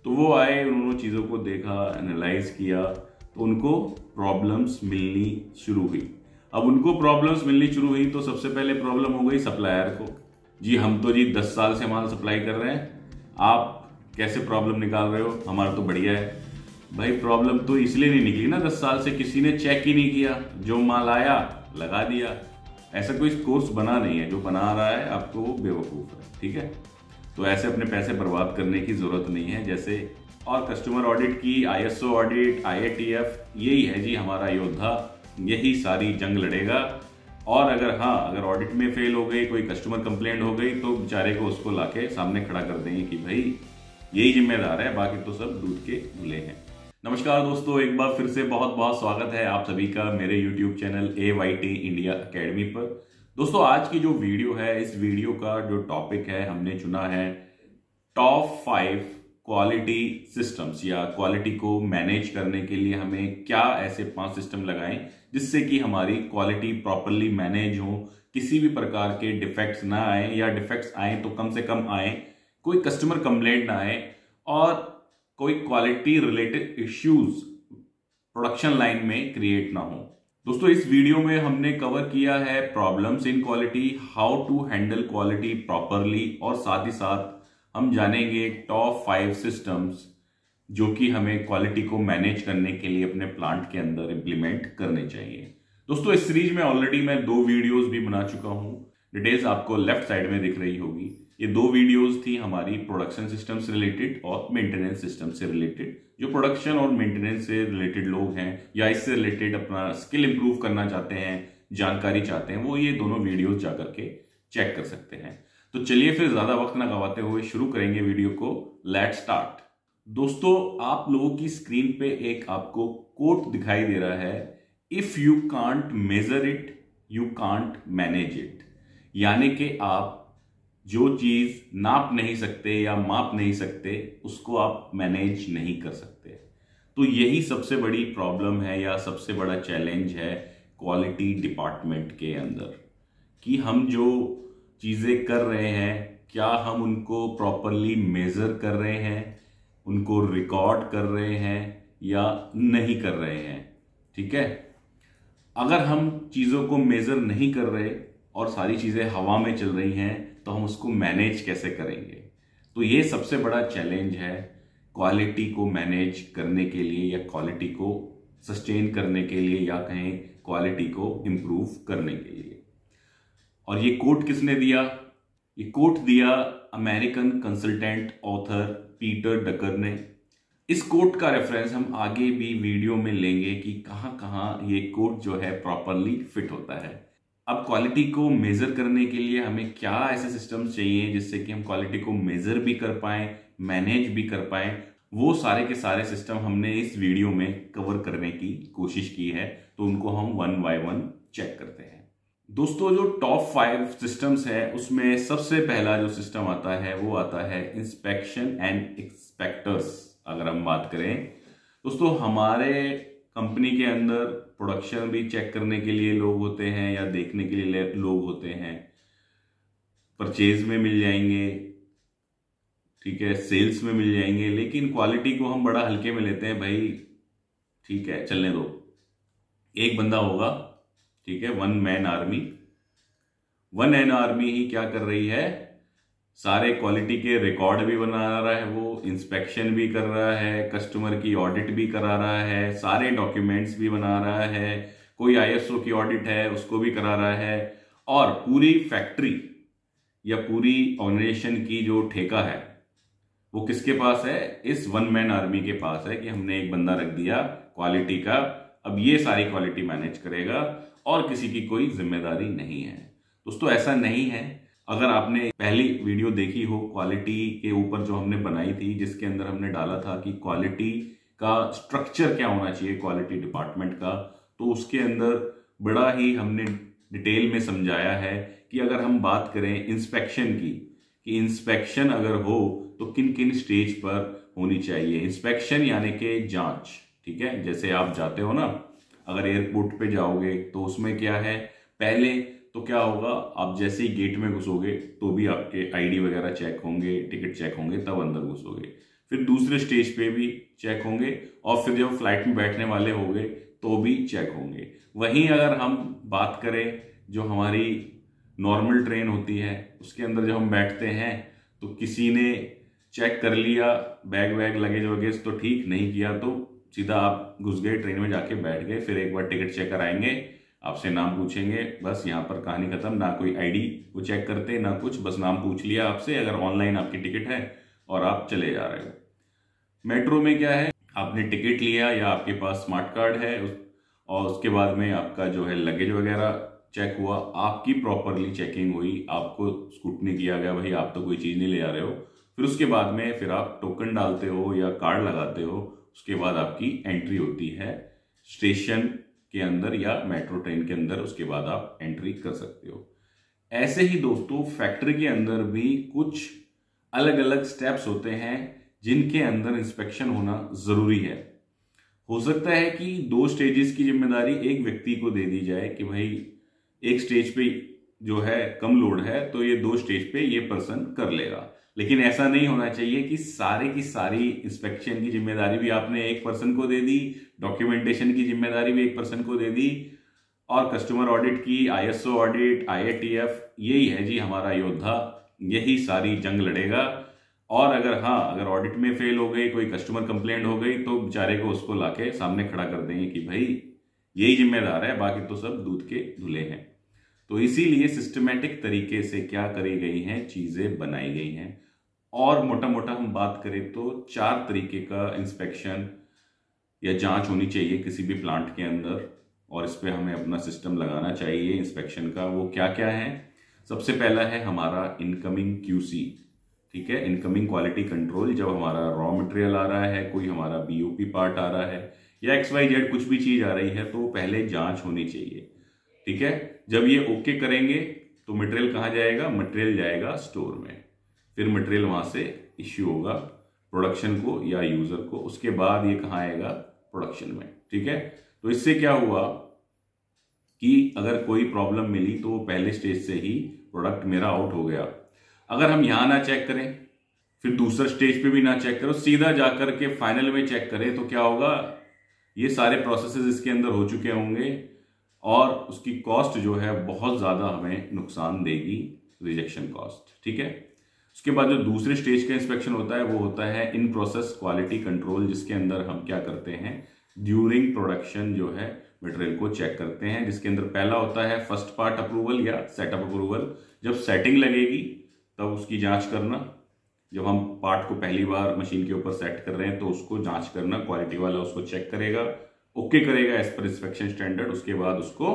तो वो आए, उन्होंने चीज़ों को देखा, एनालाइज किया, तो उनको प्रॉब्लम्स मिलनी शुरू हुई। अब उनको प्रॉब्लम्स मिलनी शुरू हुई तो सबसे पहले प्रॉब्लम हो गई सप्लायर को। जी हम तो जी 10 साल से माल सप्लाई कर रहे हैं, आप कैसे प्रॉब्लम निकाल रहे हो, हमारा तो बढ़िया है। भाई प्रॉब्लम तो इसलिए नहीं निकली ना, 10 साल से किसी ने चेक ही नहीं किया, जो माल आया लगा दिया। ऐसा कोई कोर्स बना नहीं है, जो बना रहा है आपको वो बेवकूफ़ है, ठीक है। तो ऐसे अपने पैसे बर्बाद करने की जरूरत नहीं है। जैसे और कस्टमर ऑडिट की, ISO ऑडिट, IATF, यही है जी हमारा योद्धा, यही सारी जंग लड़ेगा। और अगर ऑडिट में फेल हो गई, कोई कस्टमर कंप्लेंट हो गई, तो बेचारे को उसको लाके सामने खड़ा कर देंगे कि भाई यही जिम्मेदार है, बाकी तो सब दूध के धुले हैं। नमस्कार दोस्तों, एक बार फिर से बहुत बहुत स्वागत है आप सभी का मेरे YouTube channel AYT India academy पर। दोस्तों आज की जो वीडियो है, इस वीडियो का जो टॉपिक है, हमने चुना है टॉप 5 क्वालिटी सिस्टम्स, या क्वालिटी को मैनेज करने के लिए हमें क्या ऐसे 5 सिस्टम लगाएं जिससे कि हमारी क्वालिटी प्रॉपरली मैनेज हो, किसी भी प्रकार के डिफेक्ट्स ना आए, या डिफेक्ट्स आए तो कम से कम आए, कोई कस्टमर कंप्लेंट ना आए, और कोई quality related issues production line में क्रिएट ना हो। दोस्तों इस वीडियो में हमने कवर किया है problems in quality, how to handle quality properly, और साथ ही साथ हम जानेंगे टॉप 5 सिस्टम्स जो कि हमें क्वालिटी को मैनेज करने के लिए अपने प्लांट के अंदर इंप्लीमेंट करने चाहिए। दोस्तों इस सीरीज में ऑलरेडी मैं 2 वीडियोस भी बना चुका हूं, डिटेल्स आपको लेफ्ट साइड में दिख रही होगी। ये 2 वीडियोस थी हमारी प्रोडक्शन सिस्टम से रिलेटेड और मेंटेनेंस सिस्टम से रिलेटेड। जो प्रोडक्शन और मेंटेनेंस से रिलेटेड लोग हैं या इससे रिलेटेड अपना स्किल इंप्रूव करना चाहते हैं, जानकारी चाहते हैं, वो ये दोनों वीडियोस जाकर के चेक कर सकते हैं। तो चलिए फिर ज्यादा वक्त ना गवाते हुए शुरू करेंगे वीडियो को। Let's start. दोस्तों आप लोगों की स्क्रीन पे एक आपको कोट दिखाई दे रहा है, if you can't measure it you can't manage it. यानी कि आप जो चीज नाप नहीं सकते या माप नहीं सकते, उसको आप मैनेज नहीं कर सकते। तो यही सबसे बड़ी प्रॉब्लम है या सबसे बड़ा चैलेंज है क्वालिटी डिपार्टमेंट के अंदर, कि हम जो चीजें कर रहे हैं, क्या हम उनको प्रॉपरली मेजर कर रहे हैं, उनको रिकॉर्ड कर रहे हैं या नहीं कर रहे हैं। ठीक है, अगर हम चीजों को मेजर नहीं कर रहे और सारी चीजें हवा में चल रही हैं, तो हम उसको मैनेज कैसे करेंगे। तो ये सबसे बड़ा चैलेंज है क्वालिटी को मैनेज करने के लिए, या क्वालिटी को सस्टेन करने के लिए, या कहें क्वालिटी को इंप्रूव करने के लिए। और ये कोट किसने दिया? ये कोट दिया अमेरिकन कंसल्टेंट ऑथर पीटर डकर ने। इस कोट का रेफरेंस हम आगे भी वीडियो में लेंगे कि कहां कहां ये कोट जो है प्रॉपरली फिट होता है। अब क्वालिटी को मेजर करने के लिए हमें क्या ऐसे सिस्टम्स चाहिए जिससे कि हम क्वालिटी को मेजर भी कर पाएं, मैनेज भी कर पाएं, वो सारे के सारे सिस्टम हमने इस वीडियो में कवर करने की कोशिश की है। तो उनको हम 1 बाय 1 चेक करते हैं। दोस्तों जो टॉप 5 सिस्टम्स है उसमें सबसे पहला जो सिस्टम आता है वो आता है इंस्पेक्शन एंड एक्सपेक्टर्स। अगर हम बात करें दोस्तों, हमारे कंपनी के अंदर प्रोडक्शन भी चेक करने के लिए लोग होते हैं या देखने के लिए लोग होते हैं, परचेज में मिल जाएंगे, ठीक है, सेल्स में मिल जाएंगे, लेकिन क्वालिटी को हम बड़ा हल्के में लेते हैं। भाई ठीक है चलने दो, एक बंदा होगा, ठीक है, 1 मैन आर्मी। 1 मैन आर्मी ही क्या कर रही है, सारे क्वालिटी के रिकॉर्ड भी बना रहा है, वो इंस्पेक्शन भी कर रहा है, कस्टमर की ऑडिट भी करा रहा है, सारे डॉक्यूमेंट्स भी बना रहा है, कोई ISO की ऑडिट है उसको भी करा रहा है, और पूरी फैक्ट्री या पूरी ऑर्गेनाइजेशन की जो ठेका है वो किसके पास है? इस 1 मैन आर्मी के पास है, कि हमने एक बंदा रख दिया क्वालिटी का, अब ये सारी क्वालिटी मैनेज करेगा और किसी की कोई जिम्मेदारी नहीं है। दोस्तों ऐसा नहीं है। अगर आपने पहली वीडियो देखी हो क्वालिटी के ऊपर जो हमने बनाई थी, जिसके अंदर हमने डाला था कि क्वालिटी का स्ट्रक्चर क्या होना चाहिए क्वालिटी डिपार्टमेंट का, तो उसके अंदर बड़ा ही हमने डिटेल में समझाया है कि अगर हम बात करें इंस्पेक्शन की, कि इंस्पेक्शन अगर हो तो किन किन स्टेज पर होनी चाहिए। इंस्पेक्शन यानी कि जांच, ठीक है। जैसे आप जाते हो ना, अगर एयरपोर्ट पे जाओगे तो उसमें क्या है, पहले तो क्या होगा, आप जैसे ही गेट में घुसोगे तो भी आपके ID वगैरह चेक होंगे, टिकट चेक होंगे, तब अंदर घुसोगे। फिर दूसरे स्टेज पे भी चेक होंगे, और फिर जब फ्लाइट में बैठने वाले होंगे तो भी चेक होंगे। वहीं अगर हम बात करें जो हमारी नॉर्मल ट्रेन होती है उसके अंदर जब हम बैठते हैं तो किसी ने चेक कर लिया बैग वैग लगेज वगैरह तो ठीक, नहीं किया तो सीधा आप घुस गए ट्रेन में, जाके बैठ गए। फिर एक बार टिकट चेकर आएंगे, आपसे नाम पूछेंगे, बस यहाँ पर कहानी खत्म। ना कोई आईडी वो चेक करते ना कुछ, बस नाम पूछ लिया आपसे, अगर ऑनलाइन आपकी टिकट है और आप चले जा रहे हो। मेट्रो में क्या है, आपने टिकट लिया या आपके पास स्मार्ट कार्ड है और उसके बाद में आपका जो है लगेज वगैरह चेक हुआ, आपकी प्रॉपरली चेकिंग हुई, आपको स्क्रूटनी किया गया, भाई आप तो कोई चीज़ नहीं ले जा रहे हो। फिर उसके बाद में फिर आप टोकन डालते हो या कार्ड लगाते हो, उसके बाद आपकी एंट्री होती है स्टेशन के अंदर या मेट्रो ट्रेन के अंदर, उसके बाद आप एंट्री कर सकते हो। ऐसे ही दोस्तों फैक्ट्री के अंदर भी कुछ अलग अलग स्टेप्स होते हैं जिनके अंदर इंस्पेक्शन होना जरूरी है। हो सकता है कि 2 स्टेजेस की जिम्मेदारी एक व्यक्ति को दे दी जाए कि भाई एक स्टेज पे जो है कम लोड है तो ये 2 स्टेज पे ये पर्सन कर लेगा, लेकिन ऐसा नहीं होना चाहिए कि सारी की सारी इंस्पेक्शन की जिम्मेदारी भी आपने एक पर्सन को दे दी, डॉक्यूमेंटेशन की जिम्मेदारी भी एक पर्सन को दे दी, और कस्टमर ऑडिट की, ISO ऑडिट, IATF, यही है जी हमारा योद्धा, यही सारी जंग लड़ेगा। और अगर ऑडिट में फेल हो गई, कोई कस्टमर कंप्लेंट हो गई तो बेचारे को उसको लाके सामने खड़ा कर देंगे कि भाई यही जिम्मेदार है, बाकी तो सब दूध के धुले हैं। तो इसीलिए सिस्टमेटिक तरीके से क्या करी गई हैं, चीजें बनाई गई हैं। और मोटा मोटा हम बात करें तो 4 तरीके का इंस्पेक्शन या जांच होनी चाहिए किसी भी प्लांट के अंदर, और इस पे हमें अपना सिस्टम लगाना चाहिए इंस्पेक्शन का। वो क्या क्या है? सबसे पहला है हमारा इनकमिंग QC, ठीक है, इनकमिंग क्वालिटी कंट्रोल। जब हमारा रॉ मटेरियल आ रहा है, कोई हमारा BOP पार्ट आ रहा है या XYZ कुछ भी चीज आ रही है तो पहले जांच होनी चाहिए, ठीक है। जब ये ओके करेंगे तो मटेरियल कहाँ जाएगा? मटेरियल जाएगा स्टोर में, फिर मटेरियल वहां से इश्यू होगा प्रोडक्शन को या यूजर को, उसके बाद ये कहाँ आएगा? प्रोडक्शन में, ठीक है। तो इससे क्या हुआ कि अगर कोई प्रॉब्लम मिली तो वो पहले स्टेज से ही प्रोडक्ट मेरा आउट हो गया। अगर हम यहां ना चेक करें, फिर दूसरा स्टेज पे भी ना चेक करो, सीधा जाकर के फाइनल में चेक करें तो क्या होगा? ये सारे प्रोसेसेस इसके अंदर हो चुके होंगे और उसकी कॉस्ट जो है बहुत ज्यादा हमें नुकसान देगी, रिजेक्शन कॉस्ट, ठीक है। उसके बाद जो दूसरे स्टेज का इंस्पेक्शन होता है वो होता है इन प्रोसेस क्वालिटी कंट्रोल, जिसके अंदर हम क्या करते हैं? ड्यूरिंग प्रोडक्शन जो है मटेरियल को चेक करते हैं, जिसके अंदर पहला होता है फर्स्ट पार्ट अप्रूवल या सेटअप अप्रूवल। जब सेटिंग लगेगी तब उसकी जांच करना, जब हम पार्ट को पहली बार मशीन के ऊपर सेट कर रहे हैं तो उसको जांच करना, क्वालिटी वाला उसको चेक करेगा, ओके करेगा एज पर इंस्पेक्शन स्टैंडर्ड, उसके बाद उसको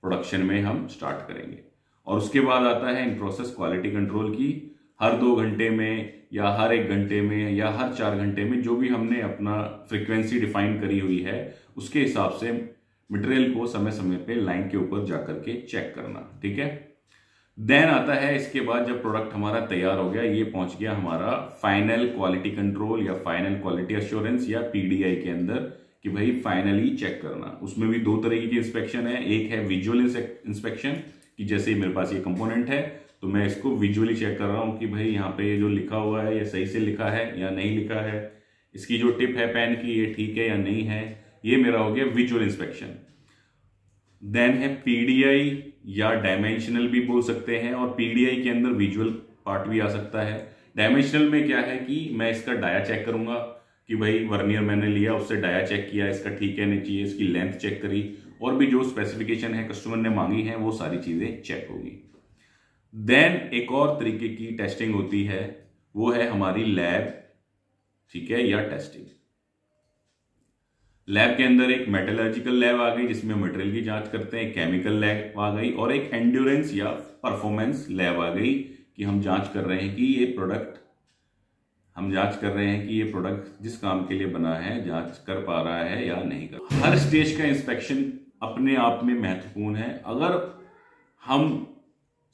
प्रोडक्शन में हम स्टार्ट करेंगे। और उसके बाद आता है इन प्रोसेस क्वालिटी कंट्रोल की, हर 2 घंटे में या हर 1 घंटे में या हर 4 घंटे में जो भी हमने अपना फ्रीक्वेंसी डिफाइन करी हुई है उसके हिसाब से मटेरियल को समय समय पे लाइन के ऊपर जाकर के चेक करना, ठीक है। देन आता है इसके बाद जब प्रोडक्ट हमारा तैयार हो गया, ये पहुंच गया हमारा फाइनल क्वालिटी कंट्रोल या फाइनल क्वालिटी एश्योरेंस या PDI के अंदर, कि भाई फाइनली चेक करना। उसमें भी 2 तरीके की इंस्पेक्शन है, एक है विजुअल इंस्पेक्शन कि जैसे मेरे पास ये कंपोनेंट है तो मैं इसको विजुअली चेक कर रहा हूं कि भाई यहाँ पे ये जो लिखा हुआ है ये सही से लिखा है या नहीं लिखा है, इसकी जो टिप है पेन की ये ठीक है या नहीं है, ये मेरा हो गया विजुअल इंस्पेक्शन। देन है PDI या डायमेंशनल भी बोल सकते हैं, और PDI के अंदर विजुअल पार्ट भी आ सकता है। डायमेंशनल में क्या है कि मैं इसका डाया चेक करूंगा कि भाई वर्नियर मैंने लिया, उससे डाया चेक किया, इसका ठीक है नहीं चाहिए, इसकी लेंथ चेक करी, और भी जो स्पेसिफिकेशन है कस्टमर ने मांगी है वो सारी चीजें चेक होगी। देन एक और तरीके की टेस्टिंग होती है, वो है हमारी लैब, ठीक है, या टेस्टिंग। लैब के अंदर एक मेटलर्जिकल लैब आ गई जिसमें मटेरियल की जांच करते हैं, केमिकल लैब आ गई, और एक एंड्योरेंस या परफॉर्मेंस लैब आ गई कि हम जांच कर रहे हैं कि ये प्रोडक्ट जिस काम के लिए बना है जांच कर पा रहा है या नहीं कर। हर स्टेज का इंस्पेक्शन अपने आप में महत्वपूर्ण है। अगर हम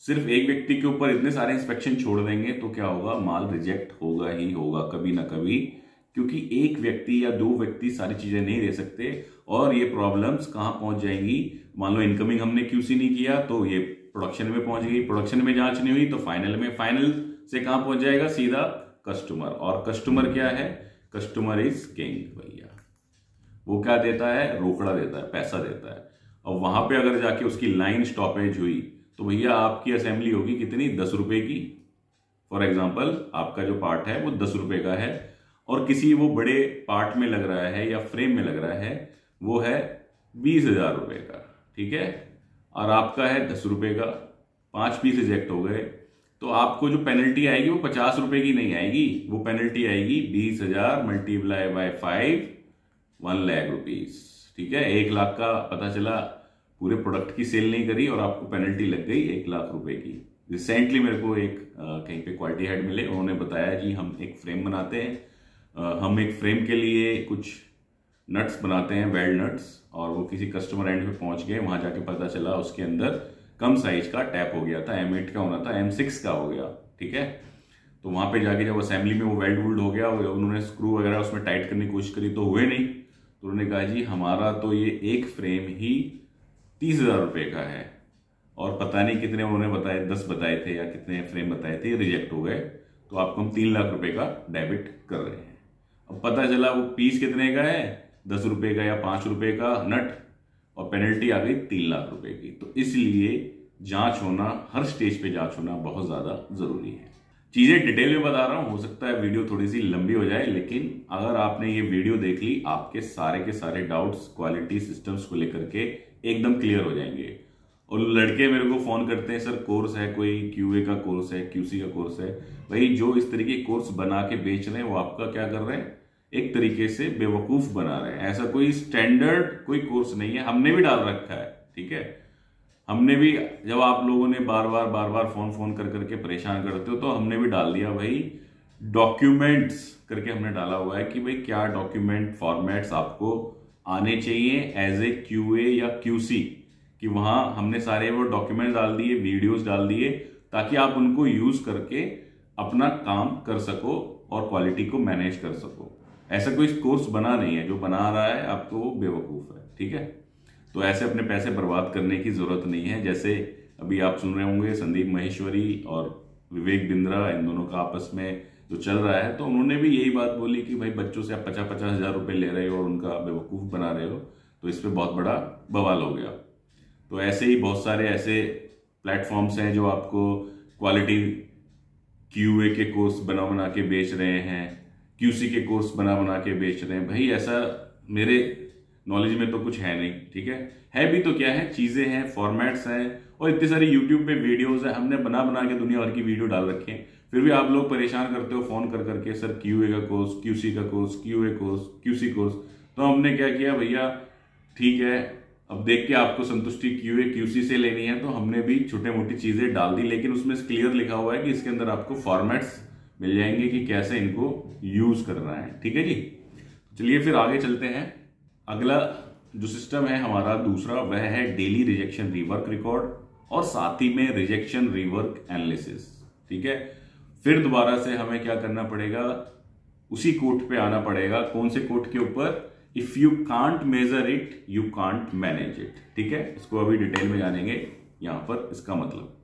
सिर्फ एक व्यक्ति के ऊपर इतने सारे इंस्पेक्शन छोड़ देंगे तो क्या होगा? माल रिजेक्ट होगा ही होगा कभी ना कभी, क्योंकि एक व्यक्ति या 2 व्यक्ति सारी चीजें नहीं दे सकते, और ये प्रॉब्लम्स कहां पहुंच जाएंगी? मान लो इनकमिंग हमने QC नहीं किया तो ये प्रोडक्शन में पहुंच गई, प्रोडक्शन में जांच नहीं हुई तो फाइनल में, फाइनल से कहां पहुंच जाएगा? सीधा कस्टमर, और कस्टमर क्या है, कस्टमर इज किंग भैया। वो क्या देता है, रोकड़ा देता है, पैसा देता है। और वहां पे अगर जाके उसकी लाइन स्टॉपेज हुई तो भैया आपकी असेंबली होगी कितनी, 10 रुपए की। फॉर एग्जाम्पल आपका जो पार्ट है वो 10 रुपए का है और किसी वो बड़े पार्ट में लग रहा है या फ्रेम में लग रहा है वो है 20,000 रुपए का, ठीक है, और आपका है 10 रुपए का। 5 पीस रिजेक्ट हो गए तो आपको जो पेनल्टी आएगी वो 50 रुपए की नहीं आएगी, वो पेनल्टी आएगी 20,000 मल्टीप्लाई बाय 5, 1 लाख रुपीज, ठीक है। 1 लाख का पता चला पूरे प्रोडक्ट की सेल नहीं करी और आपको पेनल्टी लग गई 1 लाख रुपए की। रिसेंटली मेरे को एक कहीं पे क्वालिटी हेड मिले, उन्होंने बताया जी हम एक फ्रेम बनाते हैं, हम एक फ्रेम के लिए कुछ नट्स बनाते हैं, वेल्ड नट्स, और वो किसी कस्टमर एंड पे पहुंच गए, वहां जाके पता चला उसके अंदर कम साइज का टैप हो गया था, M8 का होना था, M6 का हो गया, ठीक है। तो वहां पे जाके जब असेंबली में वो वेल्ड वुल्ड हो गया, उन्होंने स्क्रू वगैरह उसमें टाइट करने की कोशिश करी तो हुए नहीं, तो उन्होंने कहा जी हमारा तो ये एक फ्रेम ही 30,000 रुपए का है, और पता नहीं कितने उन्होंने बताए, 10 बताए थे या कितने फ्रेम बताए थे, रिजेक्ट हो गए, तो आपको हम 3 लाख रुपए का डेबिट कर रहे हैं। अब पता चला वो पीस कितने का है, 10 रुपए का या 5 रुपए का नट, और पेनल्टी आ गई 3 लाख रुपए की। तो इसलिए जांच होना, हर स्टेज पे जांच होना बहुत ज्यादा जरूरी है। चीजें डिटेल में बता रहा हूं, हो सकता है वीडियो थोड़ी सी लंबी हो जाए, लेकिन अगर आपने ये वीडियो देख ली आपके सारे के सारे डाउट्स क्वालिटी सिस्टम्स को लेकर के एकदम क्लियर हो जाएंगे। और लड़के मेरे को फोन करते हैं, सर कोर्स है कोई, QA का कोर्स है, QC का कोर्स है। भाई जो इस तरीके कोर्स बना के बेच रहे हैं वो आपका क्या कर रहे हैं, एक तरीके से बेवकूफ बना रहे हैं। ऐसा कोई स्टैंडर्ड कोई कोर्स नहीं है, हमने भी डाल रखा है, ठीक है। हमने भी, जब आप लोगों ने बार बार फोन कर करके परेशान करते हो तो हमने भी डाल दिया भाई, डॉक्यूमेंट्स करके हमने डाला हुआ है कि भाई क्या डॉक्यूमेंट फॉर्मेट्स आपको आने चाहिए एज ए QA या QC, कि वहां हमने सारे वो डॉक्यूमेंट डाल दिए, वीडियोस डाल दिए, ताकि आप उनको यूज करके अपना काम कर सको और क्वालिटी को मैनेज कर सको। ऐसा कोई कोर्स बना नहीं है, जो बना रहा है आपको वो बेवकूफ है, ठीक है। तो ऐसे अपने पैसे बर्बाद करने की जरूरत नहीं है। जैसे अभी आप सुन रहे होंगे संदीप माहेश्वरी और विवेक बिंद्रा, इन दोनों का आपस में जो चल रहा है, तो उन्होंने भी यही बात बोली कि भाई बच्चों से आप 50-50 हजार रुपए ले रहे हो और उनका बेवकूफ बना रहे हो, तो इस पे बहुत बड़ा बवाल हो गया। तो ऐसे ही बहुत सारे ऐसे प्लेटफॉर्म्स हैं जो आपको क्वालिटी QA के कोर्स बना के बेच रहे हैं, QC के कोर्स बना के बेच रहे हैं। भाई ऐसा मेरे नॉलेज में तो कुछ है नहीं, ठीक है भी तो क्या है, चीजें हैं, फॉर्मेट्स हैं, और इतनी सारी यूट्यूब पे वीडियोस है, हमने बना के दुनिया भर की वीडियो डाल रखे हैं। फिर भी आप लोग परेशान करते हो फोन कर करके, सर QA का कोर्स, QC का course, QA course, QC course. तो हमने क्या किया भैया, ठीक है, अब देख के आपको संतुष्टि QA QC से लेनी है, तो हमने भी छोटे मोटी चीजें डाल दी, लेकिन उसमें क्लियर लिखा हुआ है कि इसके अंदर आपको फॉर्मेट्स मिल जाएंगे कि कैसे इनको यूज करना है, ठीक है जी। चलिए फिर आगे चलते हैं। अगला जो सिस्टम है हमारा दूसरा, वह है डेली रिजेक्शन रीवर्क रिकॉर्ड और साथ ही में रिजेक्शन रीवर्क एनालिसिस, ठीक है। फिर दोबारा से हमें क्या करना पड़ेगा, उसी कोट पे आना पड़ेगा। कौन से कोट के ऊपर, if you can't measure it you can't manage it, ठीक है। इसको अभी डिटेल में जानेंगे यहां पर, इसका मतलब।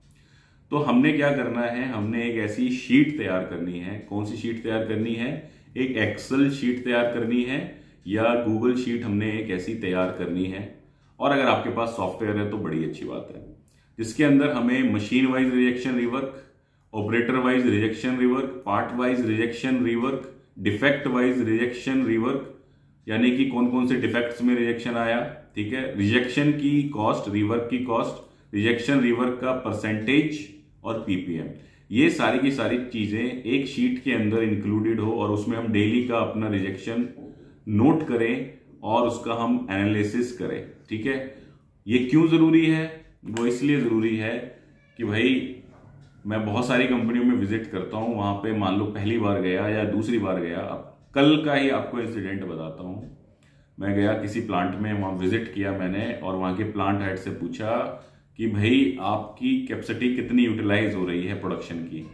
तो हमने क्या करना है, हमने एक ऐसी शीट तैयार करनी है। कौन सी शीट तैयार करनी है, एक एक्सेल शीट तैयार करनी है या गूगल शीट हमने एक ऐसी तैयार करनी है। और अगर आपके पास सॉफ्टवेयर है तो बड़ी अच्छी बात है, जिसके अंदर हमें machine wise rejection rework, operator wise rejection rework, part wise rejection rework, defect wise rejection rework, यानी कि कौन कौन से डिफेक्ट्स में रिजेक्शन आया, ठीक है, रिजेक्शन की कॉस्ट, रिवर्क की कॉस्ट, रिजेक्शन रिवर्क का परसेंटेज और PPM, ये सारी की सारी चीजें एक शीट के अंदर इंक्लूडेड हो और उसमें हम डेली का अपना रिजेक्शन नोट करें और उसका हम एनालिसिस करें, ठीक है। ये क्यों जरूरी है, वो इसलिए जरूरी है कि भाई मैं बहुत सारी कंपनियों में विजिट करता हूं, वहां पे मान लो पहली बार गया या दूसरी बार गया, अब कल का ही आपको इंसिडेंट बताता हूं। मैं गया किसी प्लांट में, वहां विजिट किया मैंने और वहां के प्लांट हेड से पूछा कि भाई आपकी कैपेसिटी कितनी यूटिलाइज हो रही है प्रोडक्शन की।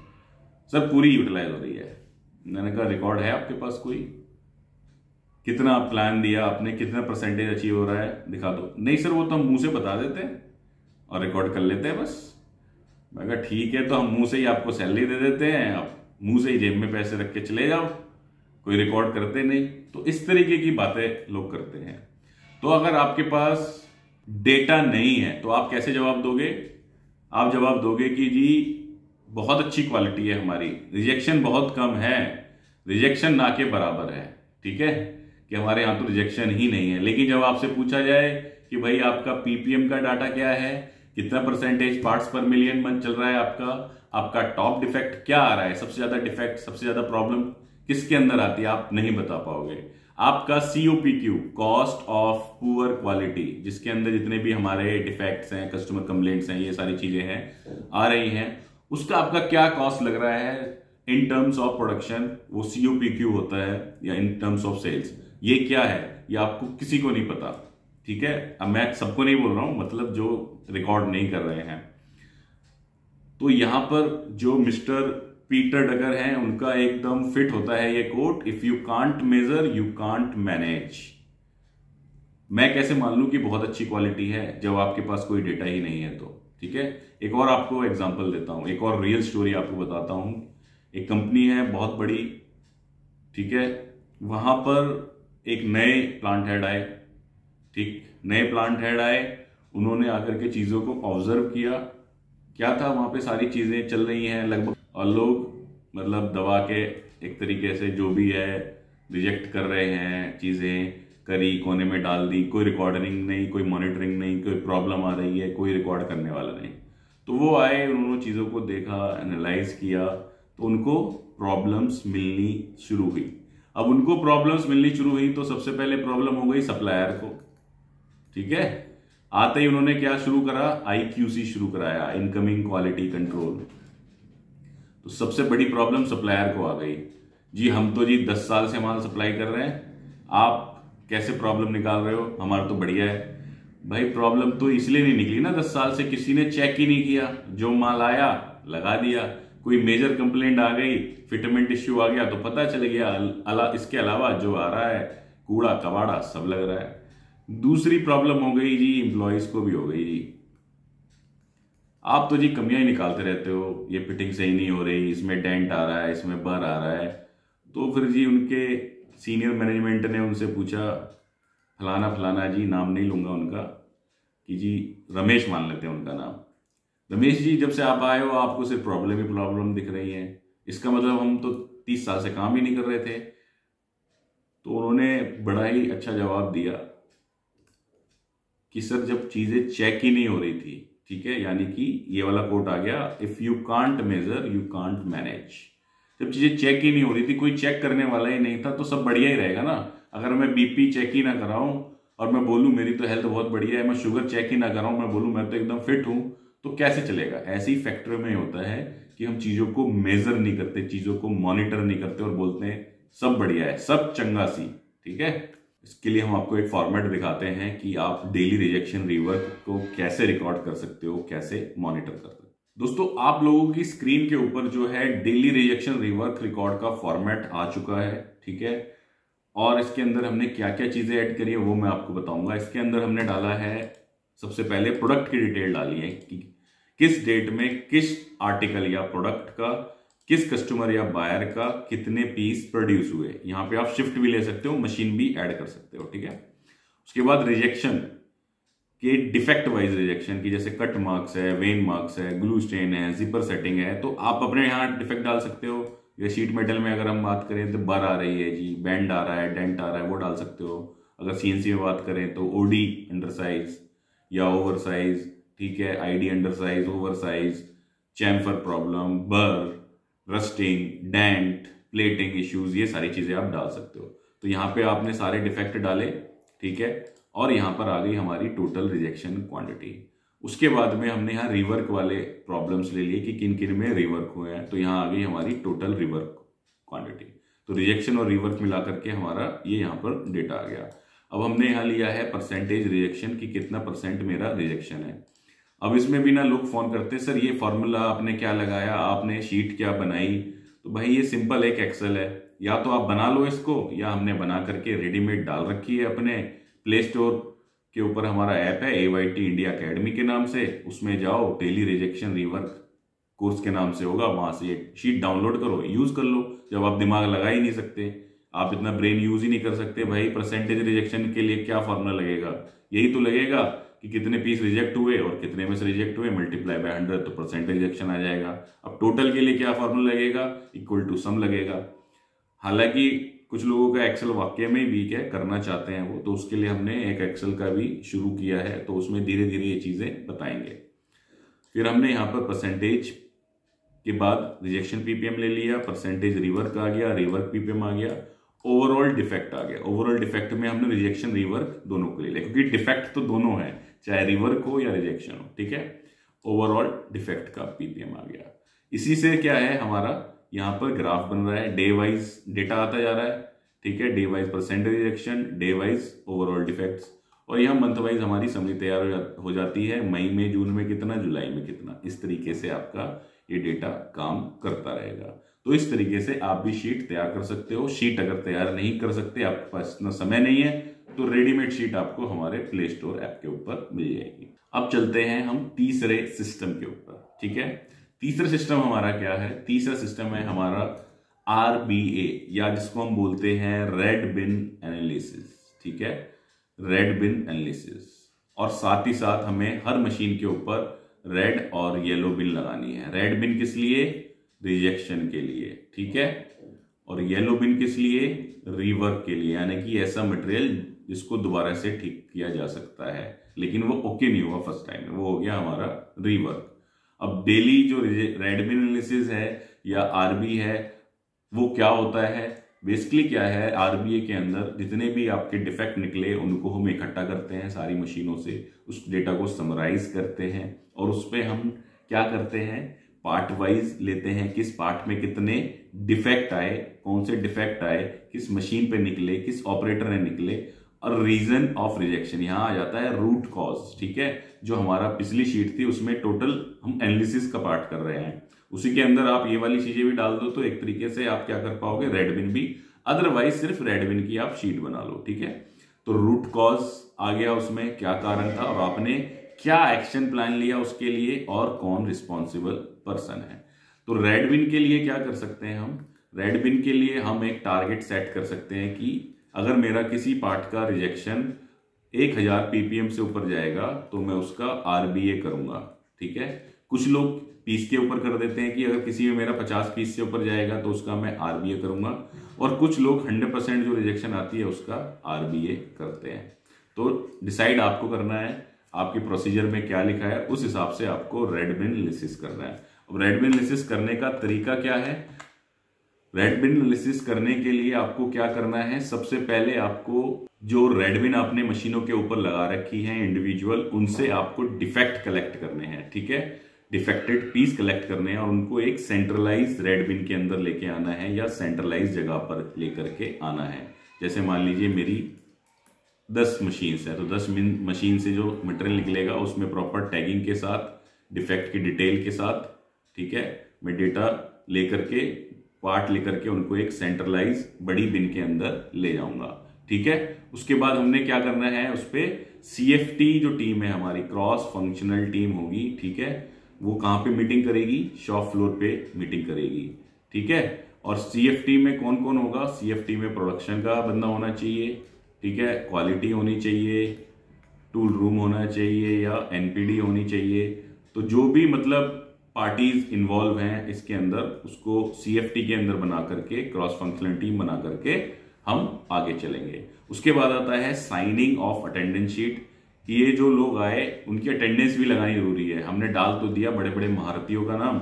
सर पूरी यूटिलाइज हो रही है। मैंने कहा रिकॉर्ड है आपके पास कोई, कितना प्लान दिया आपने, कितना परसेंटेज अचीव हो रहा है, दिखा दो। नहीं सर वो तो हम मुंह से बता देते हैं और रिकॉर्ड कर लेते हैं बस। मैं कहा ठीक है, तो हम मुंह से ही आपको सैलरी दे देते हैं, आप मुंह से ही जेब में पैसे रख के चले जाओ, कोई रिकॉर्ड करते नहीं। तो इस तरीके की बातें लोग करते हैं। तो अगर आपके पास डेटा नहीं है तो आप कैसे जवाब दोगे? आप जवाब दोगे कि जी बहुत अच्छी क्वालिटी है हमारी, रिजेक्शन बहुत कम है, रिजेक्शन ना के बराबर है, ठीक है, कि हमारे यहां तो रिजेक्शन ही नहीं है। लेकिन जब आपसे पूछा जाए कि भाई आपका पीपीएम का डाटा क्या है, कितना परसेंटेज पार्ट्स पर मिलियन मंथ चल रहा है आपका टॉप डिफेक्ट क्या आ रहा है, सबसे ज्यादा डिफेक्ट, सबसे ज्यादा प्रॉब्लम किसके अंदर आती है, आप नहीं बता पाओगे। आपका COPQ, cost of poor quality, जिसके अंदर जितने भी हमारे डिफेक्ट्स हैं, कस्टमर कंप्लेंट्स हैं, ये सारी चीजें हैं आ रही हैं, उसका आपका क्या कॉस्ट लग रहा है इन टर्म्स ऑफ प्रोडक्शन, वो COPQ होता है, या इन टर्म्स ऑफ सेल्स, ये क्या है, ये आपको किसी को नहीं पता, ठीक है। अब मैं सबको नहीं बोल रहा हूं, मतलब जो रिकॉर्ड नहीं कर रहे हैं। तो यहां पर जो मिस्टर पीटर डगर हैं, उनका एकदम फिट होता है ये quote, if you can't measure you can't manage. मैं कैसे मान लूं कि बहुत अच्छी क्वालिटी है जब आपके पास कोई डेटा ही नहीं है? तो ठीक है, एक और आपको एग्जांपल देता हूं, एक और रियल स्टोरी आपको बताता हूं। एक कंपनी है बहुत बड़ी, ठीक है, वहां पर एक नए प्लांट हेड आए, ठीक, नए प्लांट हेड आए, उन्होंने आकर के चीजों को ऑब्जर्व किया, क्या था वहां पे सारी चीजें चल रही हैं लगभग, और लोग मतलब दबा के एक तरीके से जो भी है रिजेक्ट कर रहे हैं, चीजें करी, कोने में डाल दी, कोई रिकॉर्डिंग नहीं, कोई मॉनिटरिंग नहीं, कोई प्रॉब्लम आ रही है, कोई रिकॉर्ड करने वाला नहीं। तो वो आए, उन्होंने चीजों को देखा, एनालाइज किया, तो उनको प्रॉब्लम्स मिलनी शुरू हुई। अब उनको प्रॉब्लम्स मिलनी शुरू हुई तो सबसे पहले प्रॉब्लम हो गई सप्लायर को, ठीक है। आते ही उन्होंने क्या शुरू करा, IQC शुरू कराया, इनकमिंग क्वालिटी कंट्रोल। तो सबसे बड़ी प्रॉब्लम सप्लायर को आ गई, जी हम तो जी 10 साल से माल सप्लाई कर रहे हैं, आप कैसे प्रॉब्लम निकाल रहे हो, हमारा तो बढ़िया है। भाई प्रॉब्लम तो इसलिए नहीं निकली ना, 10 साल से किसी ने चेक ही नहीं किया, जो माल आया लगा दिया, कोई मेजर कंप्लेंट आ गई, फिटमेंट इश्यू आ गया तो पता चल गया, इसके अलावा जो आ रहा है कूड़ा कबाड़ा सब लग रहा है। दूसरी प्रॉब्लम हो गई जी, एम्प्लॉयज को भी हो गई जी, आप तो जी कमियां ही निकालते रहते हो, ये फिटिंग सही नहीं हो रही, इसमें डेंट आ रहा है, इसमें बर आ रहा है। तो फिर जी उनके सीनियर मैनेजमेंट ने उनसे पूछा, फलाना फलाना जी, नाम नहीं लूंगा उनका, कि जी रमेश मान लेते हैं उनका नाम, रमेश जी जब से आप आए हो आपको सिर्फ प्रॉब्लम ही प्रॉब्लम दिख रही है, इसका मतलब हम तो 30 साल से काम ही नहीं कर रहे थे। तो उन्होंने बड़ा ही अच्छा जवाब दिया कि सर जब चीजें चेक ही नहीं हो रही थी, ठीक है, यानी कि ये वाला कोट आ गया, if you can't measure you can't manage. जब चीजें चेक ही नहीं हो रही थी, कोई चेक करने वाला ही नहीं था, तो सब बढ़िया ही रहेगा ना। अगर मैं BP चेक ही ना कराऊं और मैं बोलूं मेरी तो हेल्थ बहुत बढ़िया है, मैं शुगर चेक ही ना कराऊं, मैं बोलूं मैं तो एकदम फिट हूं, तो कैसे चलेगा? ऐसे ही फैक्टर में होता है कि हम चीजों को मेजर नहीं करते, चीजों को मॉनिटर नहीं करते और बोलते हैं सब बढ़िया है, सब चंगा सी, ठीक है। इसके लिए हम आपको एक फॉर्मेट दिखाते हैं कि आप डेली रिजेक्शन रिवर्क को कैसे रिकॉर्ड कर सकते हो, कैसे मॉनिटर कर सकते हो। दोस्तों आप लोगों की स्क्रीन के ऊपर जो है डेली रिजेक्शन रिवर्क रिकॉर्ड का फॉर्मेट आ चुका है, ठीक है। और इसके अंदर हमने क्या क्या चीजें ऐड करी है वो मैं आपको बताऊंगा। इसके अंदर हमने डाला है, सबसे पहले प्रोडक्ट की डिटेल डाली है कि किस डेट में किस आर्टिकल या प्रोडक्ट का किस कस्टमर या बायर का कितने पीस प्रोड्यूस हुए। यहां पे आप शिफ्ट भी ले सकते हो, मशीन भी ऐड कर सकते हो, ठीक है। उसके बाद रिजेक्शन के डिफेक्ट वाइज रिजेक्शन की, जैसे कट मार्क्स है, वेन मार्क्स है, ग्लू स्टेन है, जिपर सेटिंग है, तो आप अपने यहाँ डिफेक्ट डाल सकते हो। या शीट मेटल में अगर हम बात करें तो बर आ रही है जी, बैंड आ रहा है, डेंट आ रहा है, वो डाल सकते हो। अगर CNC में बात करें तो OD अंडर साइज या ओवर साइज, ठीक है, ID under size, over size, chamfer problem, बर, रस्टिंग, डेंट, प्लेटिंग इश्यूज, ये सारी चीजें आप डाल सकते हो। तो यहाँ पे आपने सारे डिफेक्ट डाले, ठीक है, और यहाँ पर आ गई हमारी टोटल रिजेक्शन क्वांटिटी। उसके बाद में हमने यहाँ रिवर्क वाले प्रॉब्लम्स ले लिए कि किन किन में रिवर्क हुए हैं, तो यहाँ आ गई हमारी टोटल रिवर्क क्वांटिटी। तो रिजेक्शन और रिवर्क मिला करके हमारा ये यहाँ पर डेटा आ गया। अब हमने यहाँ लिया है परसेंटेज रिजेक्शन की, कितना % मेरा रिजेक्शन है। अब इसमें भी ना लोग फोन करते हैं, सर ये फॉर्मूला आपने क्या लगाया, आपने शीट क्या बनाई। तो भाई ये सिंपल एक एक्सेल है, या तो आप बना लो इसको, या हमने बना करके रेडीमेड डाल रखी है अपने प्ले स्टोर के ऊपर। हमारा ऐप है AYT इंडिया अकेडमी के नाम से, उसमें जाओ, डेली रिजेक्शन रिवर्क कोर्स के नाम से होगा, वहां से ये शीट डाउनलोड करो, यूज कर लो। जब आप दिमाग लगा ही नहीं सकते, आप इतना ब्रेन यूज ही नहीं कर सकते, भाई परसेंटेज रिजेक्शन के लिए क्या फॉर्मूला लगेगा? यही तो लगेगा कि कितने पीस रिजेक्ट हुए और कितने में से रिजेक्ट हुए, मल्टीप्लाई बाय 100 तो परसेंटेज रिजेक्शन आ जाएगा। अब टोटल के लिए क्या फॉर्मूला लगेगा? इक्वल टू सम लगेगा। हालांकि कुछ लोगों का एक्सेल वाकई में वीक है, करना चाहते हैं वो, तो उसके लिए हमने एक एक्सेल का भी शुरू किया है, तो उसमें धीरे धीरे ये चीजें बताएंगे। फिर हमने यहाँ पर परसेंटेज के बाद रिजेक्शन पीपीएम ले लिया, परसेंटेज रिवर्क आ गया, रिवर्क पीपीएम आ गया, ओवरऑल डिफेक्ट आ गया। ओवरऑल डिफेक्ट में हमने रिजेक्शन रिवर्क दोनों को ले लिया, क्योंकि डिफेक्ट तो दोनों है, चाहे रिवर्क हो या रिजेक्शन हो, ठीक है। ओवरऑल डिफेक्ट का पीपीएम आ गया। इसी से क्या है, हमारा यहाँ पर ग्राफ बन रहा है, डे वाइज डेटा आता जा रहा है, ठीक है। Day wise percentage rejection, day wise overall defects, और यहाँ मंथ वाइज हमारी समरी तैयार हो जाती है, मई में, जून में कितना, जुलाई में कितना। इस तरीके से आपका ये डेटा काम करता रहेगा। तो इस तरीके से आप भी शीट तैयार कर सकते हो। शीट अगर तैयार नहीं कर सकते, आपके पास इतना समय नहीं है, तो रेडीमेड शीट आपको हमारे प्ले स्टोर ऐप के ऊपर मिल जाएगी। अब चलते हैं हम तीसरे सिस्टम के ऊपर, ठीक है। तीसरा सिस्टम हमारा क्या है? तीसरा सिस्टम है हमारा RBA, या जिसको हम बोलते हैं रेड बिन एनालिसिस, ठीक है, रेड बिन एनालिसिस। और साथ ही साथ हमें हर मशीन के ऊपर रेड और येलो बिन लगानी है। रेड बिन किस लिए? रिजेक्शन के लिए, ठीक है, और येलो बिन किस लिए? रिवर्क के लिए, यानी कि ऐसा मटेरियल जिसको दोबारा से ठीक किया जा सकता है, लेकिन वो ओके नहीं हुआ फर्स्ट टाइम में, वो हो गया हमारा रिवर्क। अब डेली जो रेड बिन एनालिसिस है या RB है, वो क्या होता है? बेसिकली क्या है, RBA के अंदर जितने भी आपके डिफेक्ट निकले उनको हम इकट्ठा करते हैं सारी मशीनों से, उस डेटा को समराइज करते हैं, और उस पर हम क्या करते हैं, पार्ट वाइज लेते हैं, किस पार्ट में कितने डिफेक्ट आए, कौन से डिफेक्ट आए, किस मशीन पे निकले, किस ऑपरेटर ने निकले, और रीजन ऑफ रिजेक्शन। यहां आ जाता है रूट कॉज, ठीक है। जो हमारा पिछली शीट थी उसमें टोटल हम एनालिसिस का पार्ट कर रहे हैं, उसी के अंदर आप ये वाली चीजें भी डाल दो, तो एक तरीके से आप क्या कर पाओगे, रेड बिन भी। अदरवाइज सिर्फ रेड बिन की आप शीट बना लो, ठीक है। तो रूट कॉज आ गया, उसमें क्या कारण था और आपने क्या एक्शन प्लान लिया उसके लिए, और कौन रिस्पॉन्सिबल पर्सन है। तो रेड बिन के लिए क्या कर सकते हैं हम? रेड बिन के लिए हम एक टारगेट सेट कर सकते हैं कि अगर मेरा किसी पार्ट का रिजेक्शन 1000 ppm से ऊपर जाएगा तो मैं उसका RBA करूंगा, ठीक है। कुछ लोग पीस के ऊपर कर देते हैं कि अगर किसी में मेरा 50 पीस से ऊपर जाएगा तो उसका मैं RBA करूंगा, और कुछ लोग 100% जो रिजेक्शन आती है उसका RBA करते हैं। तो डिसाइड आपको करना है, आपके प्रोसीजर में क्या लिखा है, उस हिसाब से आपको रेड बिन एनालिसिस करना है। अब रेड बिन एनालिसिस करने का तरीका क्या है? रेड बिन एनालिसिस करने के लिए आपको क्या करना है? सबसे पहले आपको जो रेड बिन आपने मशीनों के ऊपर लगा रखी है इंडिविजुअल, उनसे आपको डिफेक्ट कलेक्ट करने हैं, ठीक है। डिफेक्टेड पीस कलेक्ट करने हैं और उनको एक सेंट्रलाइज रेड बिन के अंदर लेके आना है, या सेंट्रलाइज जगह पर लेकर के आना है। जैसे मान लीजिए मेरी 10 मशीन है, तो 10 मशीन से जो मटेरियल निकलेगा उसमें प्रॉपर टैगिंग के साथ, डिफेक्ट की डिटेल के साथ, ठीक है, मैं डेटा लेकर के, पार्ट लेकर के उनको एक सेंट्रलाइज बड़ी बिन के अंदर ले जाऊंगा, ठीक है। उसके बाद हमने क्या करना है, उस पर CFT जो टीम है हमारी, क्रॉस फंक्शनल टीम होगी, ठीक है, वो कहां पे मीटिंग करेगी? शॉप फ्लोर पे मीटिंग करेगी, ठीक है। और CFT में कौन कौन होगा? CFT में प्रोडक्शन का बंदा होना चाहिए, ठीक है, क्वालिटी होनी चाहिए, टूल रूम होना चाहिए, या NPD होनी चाहिए। तो जो भी मतलब पार्टीज इन्वॉल्व हैं इसके अंदर, उसको CFT के अंदर बना करके, क्रॉस फंक्शनल टीम बना करके हम आगे चलेंगे। उसके बाद आता है साइनिंग ऑफ अटेंडेंस शीट, कि ये जो लोग आए उनकी अटेंडेंस भी लगानी जरूरी है। हमने डाल तो दिया बड़े बड़े महारथियों का नाम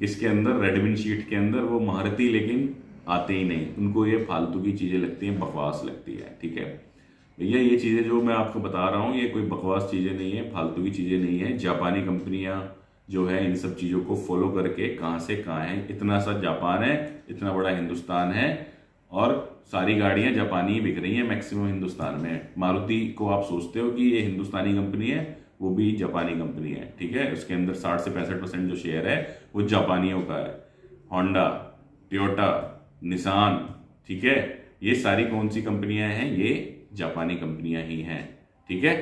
किसके अंदर, रेड बिन शीट के अंदर, वो महारथी लेकिन आते ही नहीं, उनको ये फालतू की चीजें लगती हैं, बकवास लगती है, ठीक है भैया। ये चीजें जो मैं आपको बता रहा हूँ ये कोई बकवास चीजें नहीं है, फालतू की चीजें नहीं है। जापानी कंपनियां जो है इन सब चीजों को फॉलो करके कहां से कहां है, इतना सा जापान है, इतना बड़ा हिंदुस्तान है, और सारी गाड़ियां जापानी बिक रही हैं मैक्सिमम हिंदुस्तान में। मारुति को आप सोचते हो कि ये हिंदुस्तानी कंपनी है, वो भी जापानी कंपनी है, ठीक है। उसके अंदर 60 से 65% जो शेयर है वो जापानियों का है। होंडा, टोयोटा, निसान, ठीक है, ये सारी कौन सी कंपनियां हैं? ये जापानी कंपनियां ही हैं, ठीक है।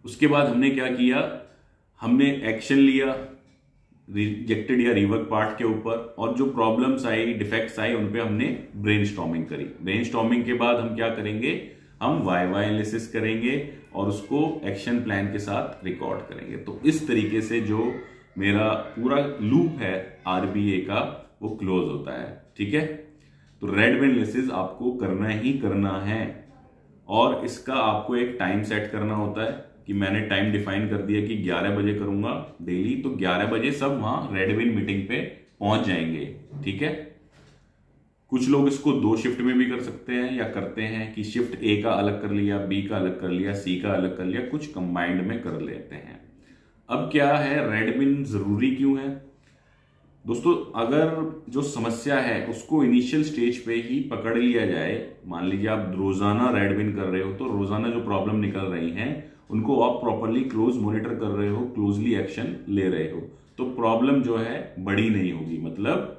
उसके बाद हमने क्या किया, हमने एक्शन लिया, रिजेक्टेड या रिवर्क पार्ट के ऊपर, और जो प्रॉब्लम्स आई, डिफेक्ट्स आई, उन पे हमने ब्रेनस्टॉर्मिंग करी। ब्रेनस्टॉर्मिंग के बाद हम क्या करेंगे, हम वाई एनालिसिस करेंगे और उसको एक्शन प्लान के साथ रिकॉर्ड करेंगे। तो इस तरीके से जो मेरा पूरा लूप है आरबीए का वो क्लोज होता है। ठीक है, तो रेडविन एनालिसिस आपको करना ही करना है, और इसका आपको एक टाइम सेट करना होता है कि मैंने टाइम डिफाइन कर दिया कि 11 बजे करूंगा डेली, तो 11 बजे सब वहां रेडविन मीटिंग पे पहुंच जाएंगे। ठीक है, कुछ लोग इसको 2 शिफ्ट में भी कर सकते हैं या करते हैं कि शिफ्ट ए का अलग कर लिया, बी का अलग कर लिया, सी का अलग कर लिया, कुछ कंबाइंड में कर लेते हैं। अब क्या है, रेडविन जरूरी क्यों है दोस्तों? अगर जो समस्या है उसको इनिशियल स्टेज पे ही पकड़ लिया जाए, मान लीजिए आप रोजाना रेडविन कर रहे हो, तो रोजाना जो प्रॉब्लम निकल रही हैं उनको आप प्रॉपरली क्लोज मॉनिटर कर रहे हो, क्लोजली एक्शन ले रहे हो, तो प्रॉब्लम जो है बड़ी नहीं होगी, मतलब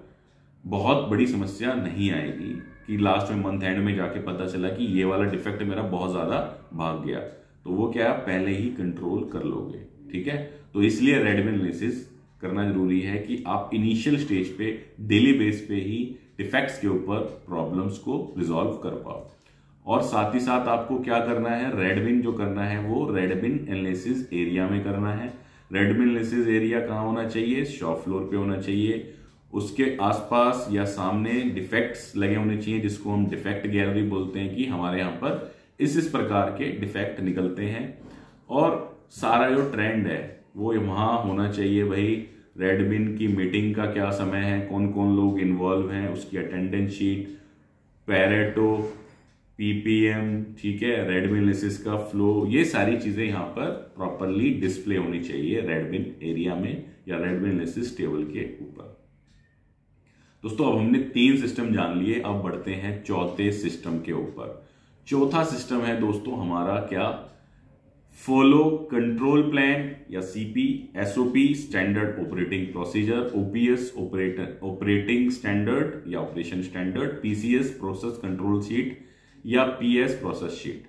बहुत बड़ी समस्या नहीं आएगी कि लास्ट में मंथ एंड में जाके पता चला कि ये वाला डिफेक्ट मेरा बहुत ज्यादा भाग गया। तो वो क्या आप पहले ही कंट्रोल कर लोगे। ठीक है, तो इसलिए रेडविन एनालिसिस करना जरूरी है कि आप इनिशियल स्टेज पे डेली बेस पे ही डिफेक्ट्स के ऊपर प्रॉब्लम्स को रिजॉल्व कर पाओ। और साथ ही साथ आपको क्या करना है, रेडविन जो करना है वो रेडविन एनालिसिस एरिया में करना है। रेडविन एनालिसिस एरिया कहाँ होना चाहिए, शॉप फ्लोर पे होना चाहिए, उसके आसपास या सामने डिफेक्ट्स लगे होने चाहिए, जिसको हम डिफेक्ट गैलरी बोलते हैं कि हमारे यहाँ पर इस प्रकार के डिफेक्ट निकलते हैं। और सारा जो ट्रेंड है वो वहां होना चाहिए भाई, रेडविन की मीटिंग का क्या समय है, कौन कौन लोग इन्वॉल्व हैं, उसकी अटेंडेंस शीट, पैरेटो, पीपीएम, ठीक है, रेडविन एनालिसिस का फ्लो, ये सारी चीजें यहाँ पर प्रॉपरली डिस्प्ले होनी चाहिए रेडविन एरिया में या रेडविन एनालिसिस टेबल के ऊपर। दोस्तों अब हमने 3 सिस्टम जान लिए, अब बढ़ते हैं चौथे सिस्टम के ऊपर। चौथा सिस्टम है दोस्तों हमारा क्या, फॉलो कंट्रोल प्लान या CP, SOP standard operating procedure, OPS operating standard या operation standard, PCS process control sheet या पीएस प्रोसेस शीट।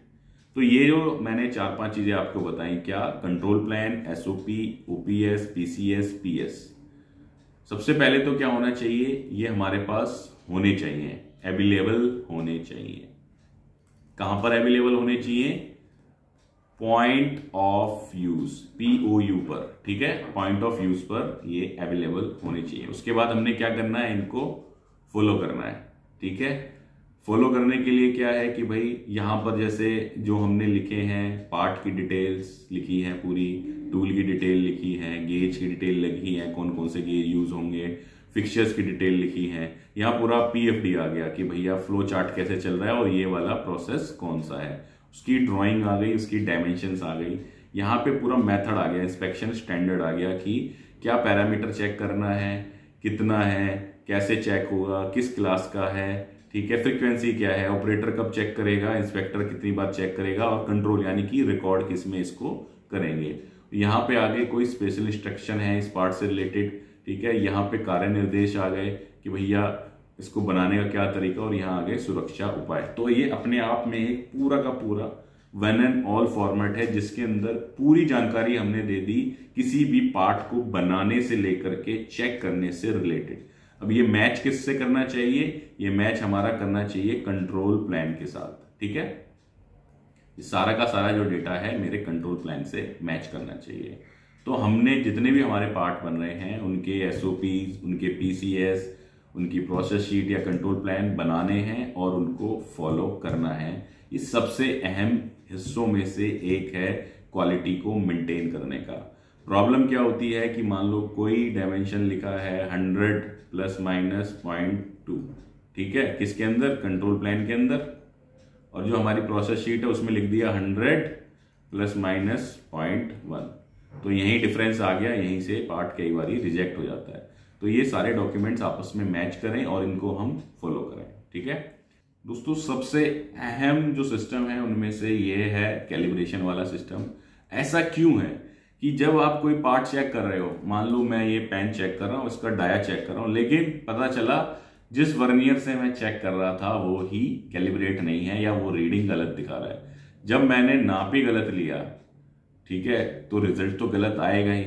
तो ये जो मैंने 4-5 चीजें आपको बताई, क्या, control plan, SOP, OPS, PCS, PS. सबसे पहले तो क्या होना चाहिए, ये हमारे पास होने चाहिए, अवेलेबल होने चाहिए। कहां पर अवेलेबल होने चाहिए, पॉइंट ऑफ यूज, POU पर। ठीक है, पॉइंट ऑफ यूज पर ये अवेलेबल होने चाहिए। उसके बाद हमने क्या करना है, इनको फॉलो करना है। ठीक है, फॉलो करने के लिए क्या है कि भाई यहां पर जैसे जो हमने लिखे हैं, पार्ट की डिटेल्स लिखी है पूरी, टूल की डिटेल लिखी है, गेज की डिटेल लिखी है, कौन कौन से गेज यूज होंगे, फिक्चर्स की डिटेल लिखी है, यहाँ पूरा PFD आ गया कि भैया फ्लो चार्ट कैसे चल रहा है और ये वाला प्रोसेस कौन सा है, उसकी ड्राइंग आ गई, उसकी डायमेंशंस आ गई, यहाँ पे पूरा मेथड आ गया, इंस्पेक्शन स्टैंडर्ड आ गया कि क्या पैरामीटर चेक करना है, कितना है, कैसे चेक होगा, किस क्लास का है, ठीक है, फ्रीक्वेंसी क्या है, ऑपरेटर कब चेक करेगा, इंस्पेक्टर कितनी बार चेक करेगा, और कंट्रोल यानी कि रिकॉर्ड किस में इसको करेंगे। यहाँ पे आगे कोई स्पेशल इंस्ट्रक्शन है इस पार्ट से रिलेटेड, ठीक है, यहाँ पे कार्य निर्देश आ गए कि भैया इसको बनाने का क्या तरीका, और यहाँ आगे सुरक्षा उपाय। तो ये अपने आप में एक पूरा का पूरा वन एंड ऑल फॉर्मेट है, जिसके अंदर पूरी जानकारी हमने दे दी किसी भी पार्ट को बनाने से लेकर के चेक करने से रिलेटेड। अब ये मैच किससे करना चाहिए, ये मैच हमारा करना चाहिए कंट्रोल प्लान के साथ। ठीक है, सारा का सारा जो डेटा है मेरे कंट्रोल प्लान से मैच करना चाहिए। तो हमने जितने भी हमारे पार्ट बन रहे हैं उनके SOPs, उनके PCS, उनकी प्रोसेस शीट या कंट्रोल प्लान बनाने हैं और उनको फॉलो करना है। ये सबसे अहम हिस्सों में से एक है क्वालिटी को मेंटेन करने का। प्रॉब्लम क्या होती है कि मान लो कोई डायमेंशन लिखा है 100 ± 0.2, ठीक है, किसके अंदर, कंट्रोल प्लान के अंदर, और जो हमारी प्रोसेस शीट है उसमें लिख दिया 100 ± 0.1। तो यही डिफरेंस आ गया, यहीं से पार्ट कई बार रिजेक्ट हो जाता है। तो ये सारे डॉक्यूमेंट्स आपस में मैच करें और इनको हम फॉलो करें। ठीक है दोस्तों, सबसे अहम जो सिस्टम है उनमें से ये है कैलिब्रेशन वाला सिस्टम। ऐसा क्यों है कि जब आप कोई पार्ट चेक कर रहे हो, मान लो मैं ये पेन चेक कर रहा हूं, इसका डाया चेक कर रहा हूं, लेकिन पता चला जिस वर्नियर से मैं चेक कर रहा था वो ही कैलिब्रेट नहीं है या वो रीडिंग गलत दिखा रहा है। जब मैंने नापी गलत लिया, ठीक है, तो रिजल्ट तो गलत आएगा ही।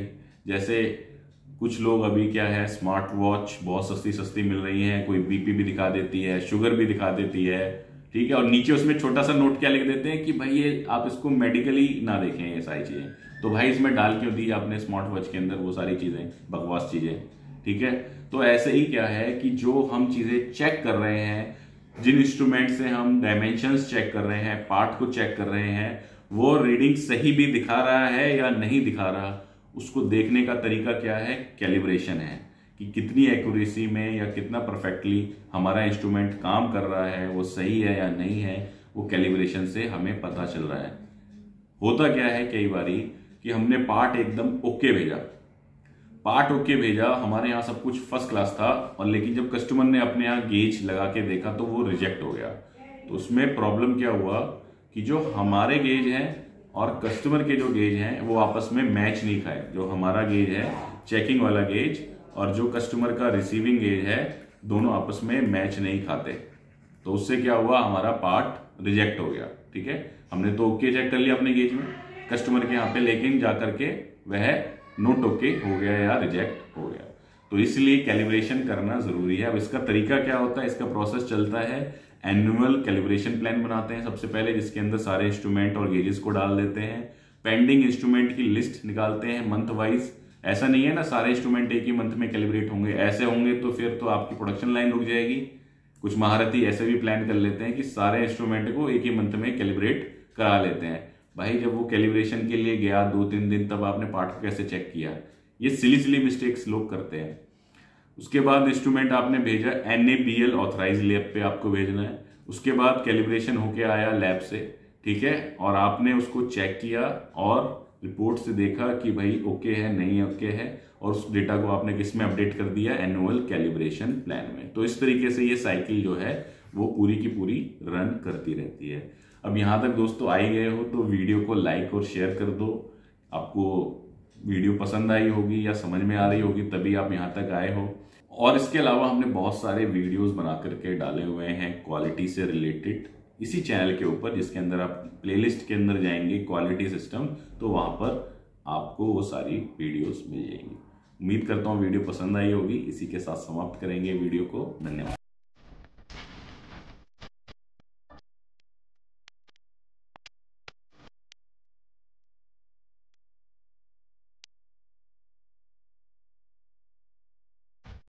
जैसे कुछ लोग अभी क्या है, स्मार्ट वॉच बहुत सस्ती सस्ती मिल रही है, कोई बीपी भी दिखा देती है, शुगर भी दिखा देती है, ठीक है, और नीचे उसमें छोटा सा नोट क्या लिख देते हैं कि भाई ये आप इसको मेडिकली ना देखें, ये सारी चीजें। तो भाई इसमें डाल क्यों दी आपने स्मार्ट वॉच के अंदर वो सारी चीजें, बकवास चीजें, ठीक है। तो ऐसे ही क्या है कि जो हम चीजें चेक कर रहे हैं, जिन इंस्ट्रूमेंट से हम डायमेंशंस चेक कर रहे हैं, पार्ट को चेक कर रहे हैं, वो रीडिंग सही भी दिखा रहा है या नहीं दिखा रहा, उसको देखने का तरीका क्या है, कैलिब्रेशन है, कि कितनी एक्यूरेसी में या कितना परफेक्टली हमारा इंस्ट्रूमेंट काम कर रहा है, वो सही है या नहीं है, वो कैलिब्रेशन से हमें पता चल रहा है। होता क्या है कई बारी कि हमने पार्ट एकदम ओके भेजा, हमारे यहाँ सब कुछ फर्स्ट क्लास था, और लेकिन जब कस्टमर ने अपने यहाँ गेज लगा के देखा तो वो रिजेक्ट हो गया। तो उसमें प्रॉब्लम क्या हुआ कि जो हमारे गेज हैं और कस्टमर के जो गेज हैं वो आपस में मैच नहीं खाए। जो हमारा गेज है चेकिंग वाला गेज और जो कस्टमर का रिसीविंग गेज है, दोनों आपस में मैच नहीं खाते। तो उससे क्या हुआ, हमारा पार्ट रिजेक्ट हो गया, ठीक है। हमने तो ओके चेक कर लिया अपने गेज में कस्टमर के यहाँ पे, लेकिन जाकर के वह नोट ओके हो गया या रिजेक्ट हो गया। तो इसलिए कैलिब्रेशन करना जरूरी है। अब इसका तरीका क्या होता है, इसका प्रोसेस चलता है, एनुअल कैलिब्रेशन प्लान बनाते हैं सबसे पहले, जिसके अंदर सारे इंस्ट्रूमेंट और गेजेस को डाल देते हैं। पेंडिंग इंस्ट्रूमेंट की लिस्ट निकालते हैं मंथ वाइज। ऐसा नहीं है ना सारे इंस्ट्रूमेंट एक ही मंथ में कैलिब्रेट होंगे, ऐसे होंगे तो फिर तो आपकी प्रोडक्शन लाइन रुक जाएगी। कुछ महारथी ऐसे भी प्लान कर लेते हैं कि सारे इंस्ट्रूमेंट को एक ही मंथ में कैलिब्रेट करा लेते हैं। भाई जब वो कैलिब्रेशन के लिए गया 2-3 दिन, तब आपने पार्ट को कैसे चेक किया? ये सिली मिस्टेक्स लोग करते हैं। उसके बाद इंस्ट्रूमेंट आपने भेजा, NABL ऑथराइज लैब पे आपको भेजना है। उसके बाद कैलिब्रेशन होके आया लैब से, ठीक है, और आपने उसको चेक किया और रिपोर्ट से देखा कि भाई ओके है, नहीं ओके है, और उस डेटा को आपने किस में अपडेट कर दिया, एनुअल कैलिब्रेशन प्लान में। तो इस तरीके से ये साइकिल जो है वो पूरी की पूरी रन करती रहती है। अब यहां तक दोस्तों आ ही गए हो तो वीडियो को लाइक और शेयर कर दो। आपको वीडियो पसंद आई होगी या समझ में आ रही होगी, तभी आप यहां तक आए हो। और इसके अलावा हमने बहुत सारे वीडियोस बना करके डाले हुए हैं क्वालिटी से रिलेटेड इसी चैनल के ऊपर, जिसके अंदर आप प्लेलिस्ट के अंदर जाएंगे क्वालिटी सिस्टम, तो वहां पर आपको वो सारी वीडियोस मिल जाएंगी। उम्मीद करता हूँ वीडियो पसंद आई होगी। इसी के साथ समाप्त करेंगे वीडियो को। धन्यवाद।